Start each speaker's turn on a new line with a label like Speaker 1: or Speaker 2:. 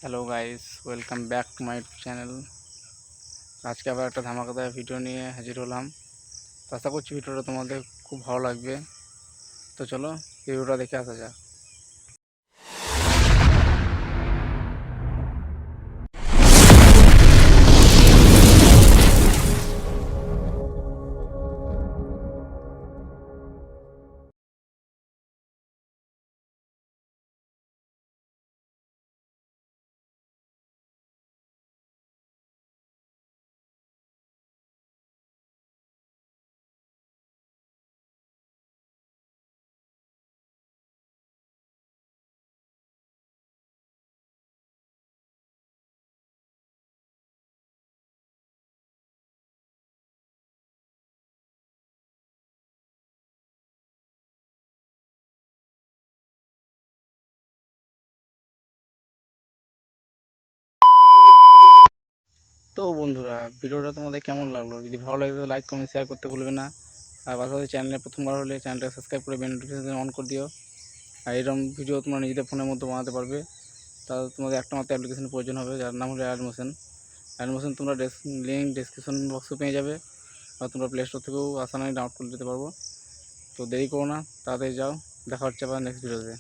Speaker 1: Hello guys, welcome back to my channel. আজকে আবার একটা ধামাকাদার ভিডিও নিয়ে হাজির হলাম। তো আশা করছি ভিডিওটা তোমাদের খুব ভালো লাগবে। তো চলো ভিডিওটা দেখে আসা যাক। তো বন্ধুরা, ভিডিওটা তোমাদের কেমন লাগলো? যদি ভালো লাগে তো লাইক কমেন্ট শেয়ার করতে ভুলবে না। আর পাশাপাশি চ্যানেলে প্রথমবার হলে চ্যানেলটা সাবস্ক্রাইব করে বেল নোটিফিকেশন অন করে দিও। আর এরকম ভিডিও তোমরা নিজেদের ফোনের মধ্যে বানাতে পারবে। তাহলে তোমাদের একটা মাত্র অ্যাপ্লিকেশনের প্রয়োজন হবে, যার নাম হলো অ্যাডমোশন। অ্যাডমোশন তোমরা লিঙ্ক ডেসক্রিপশন বক্সে পেয়ে যাবে, আর তোমরা প্লে স্টোর থেকেও আসানাই ডাউনলোড করে দিতে পারবো। তো দেরি করো না, তাড়াতাড়ি যাও। দেখা হচ্ছে আবার নেক্সট ভিডিওতে।